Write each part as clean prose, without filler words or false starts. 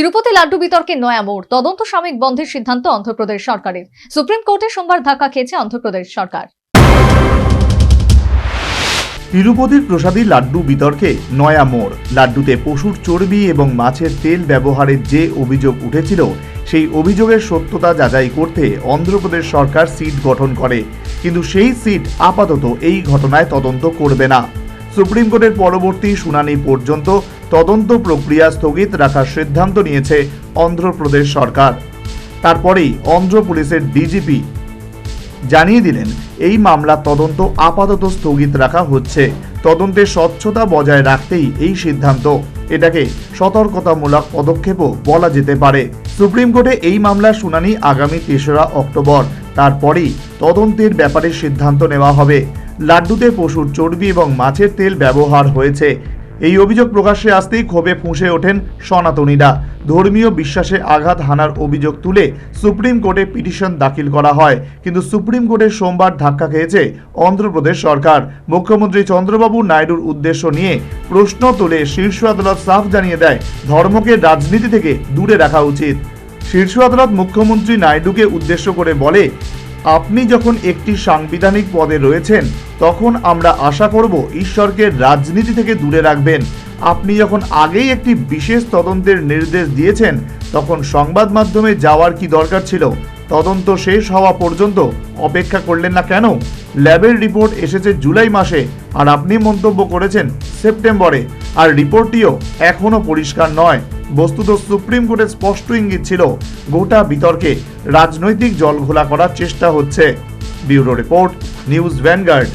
তিরুপতি লাড্ডু বিতর্কে নয়া মোড়, তদন্ত সাময়িক বন্ধের সিদ্ধান্ত অন্ধ্রপ্রদেশ সরকারের। সুপ্রিম কোর্টে সোমবার ধাক্কা খেয়েছে অন্ধ্রপ্রদেশ সরকার। তিরুপতির প্রসাদী লাড্ডু বিতর্কে নয়া মোড়। লাড্ডুতে পশুর চর্বি এবং মাছের তেল ব্যবহারের যে অভিযোগ উঠেছিল, সেই অভিযোগের সত্যতা যাচাই করতে অন্ধ্রপ্রদেশ সরকার সিট গঠন করে, কিন্তু সেই সিট আপাতত এই ঘটনায় তদন্ত করবে না। সুপ্রিম কোর্টের পরবর্তী শুনানি পর্যন্ত তদন্ত প্রক্রিয়া স্থগিত রাখার সিদ্ধান্ত নিয়েছে অন্ধ্রপ্রদেশ সরকার। তারপরেই অন্ধ্র পুলিশের ডিজিপি জানিয়ে দিলেন, এই মামলার তদন্ত আপাতত স্থগিত রাখা হচ্ছে। তদন্তের স্বচ্ছতা বজায় রাখতেই এই সিদ্ধান্ত। এটাকে সতর্কতামূলক পদক্ষেপও বলা যেতে পারে। সুপ্রিম কোর্টে এই মামলার শুনানি আগামী ৩রা অক্টোবর। তারপরেই তদন্তের ব্যাপারে সিদ্ধান্ত নেওয়া হবে। লাড্ডুতে পশুর চর্বি এবং মাছের তেল ব্যবহার হয়েছে, এই অভিযোগ প্রকাশ্যে আসতেই ক্ষোভে ফুঁসে ওঠেন সনাতনীরা। ধর্মীয় বিশ্বাসে আঘাত হানার অভিযোগ তুলে সুপ্রিম কোর্টে পিটিশন দাখিল করা হয়, কিন্তু সুপ্রিম কোর্টে সোমবার ধাক্কা খেয়েছে অন্ধ্রপ্রদেশ সরকার। মুখ্যমন্ত্রী চন্দ্রবাবু নাইডুর উদ্দেশ্য নিয়ে প্রশ্ন তুলে শীর্ষ আদালত সাফ জানিয়ে দেয়, ধর্মকে রাজনীতি থেকে দূরে রাখা উচিত। শীর্ষ আদালত মুখ্যমন্ত্রী নাইডুকে উদ্দেশ্য করে বলে, আপনি যখন একটি সাংবিধানিক পদে রয়েছেন, তখন আমরা আশা করব ঈশ্বরকে রাজনীতি থেকে দূরে রাখবেন। আপনি যখন আগেই একটি বিশেষ তদন্তের নির্দেশ দিয়েছেন, তখন সংবাদ মাধ্যমে যাওয়ার কি দরকার ছিল? তদন্ত শেষ হওয়া পর্যন্ত অপেক্ষা করলেন না কেন? ল্যাবের রিপোর্ট এসেছে জুলাই মাসে, আর আপনি মন্তব্য করেছেন সেপ্টেম্বরে, আর রিপোর্টটিও এখনো পরিষ্কার নয়। বস্তুত সুপ্রিম কোর্টের স্পষ্ট ইঙ্গিত ছিল, গোটা বিতর্কে রাজনৈতিক জলঘোলা করার চেষ্টা হচ্ছে। Bureau report, news vanguard.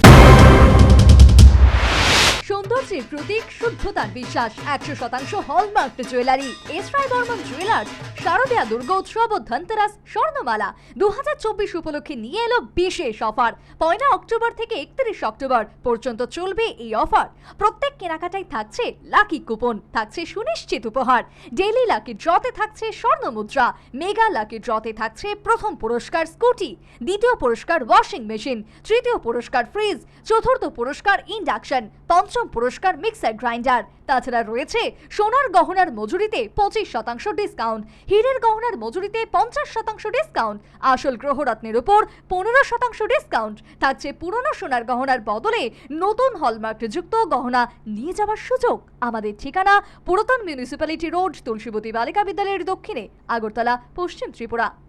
সৌন্দর্যের প্রতীক, শুদ্ধতার বিশ্বাস, 100% hallmark jewellery. S Roy Barman jewellers শারদীয়া দুর্গোৎসব ও ধনতেরাস স্বর্ণমালা 2024 উপলক্ষে নিয়ে এলো বিশেষ অফার। 1 অক্টোবর থেকে 31 অক্টোবর পর্যন্ত চলবে এই অফার। প্রত্যেক কেনাকাটায় থাকছে লাকি কুপন, থাকছে সুনিশ্চিত উপহার। ডেইলি লাকি ড্রতে থাকছে স্বর্ণ মুদ্রা, মেগা লাকি ড্রতে থাকছে প্রথম পুরস্কার স্কুটি, দ্বিতীয় পুরস্কার ওয়াশিং মেশিন, তৃতীয় পুরস্কার ফ্রিজ, চতুর্থ পুরস্কার ইন্ডাকশন, পঞ্চম পুরস্কার মিক্সার গ্রাইন্ডার। তাছাড়া রয়েছে সোনার গহনার মজুরিতে 25% ডিসকাউন্ট, হীরের গহনার মজুরিতে 50% ডিসকাউন্ট, আসল গ্রহরত্নের উপর 15% ডিসকাউন্ট। থাকছে পুরনো সোনার গহনার বদলে নতুন হলমার্ক যুক্ত গহনা নিয়ে যাওয়ার সুযোগ। আমাদের ঠিকানা পুরাতন মিউনিসিপ্যালিটি রোড, তুলসীবতী বালিকা বিদ্যালয়ের দক্ষিণে, আগরতলা, পশ্চিম ত্রিপুরা।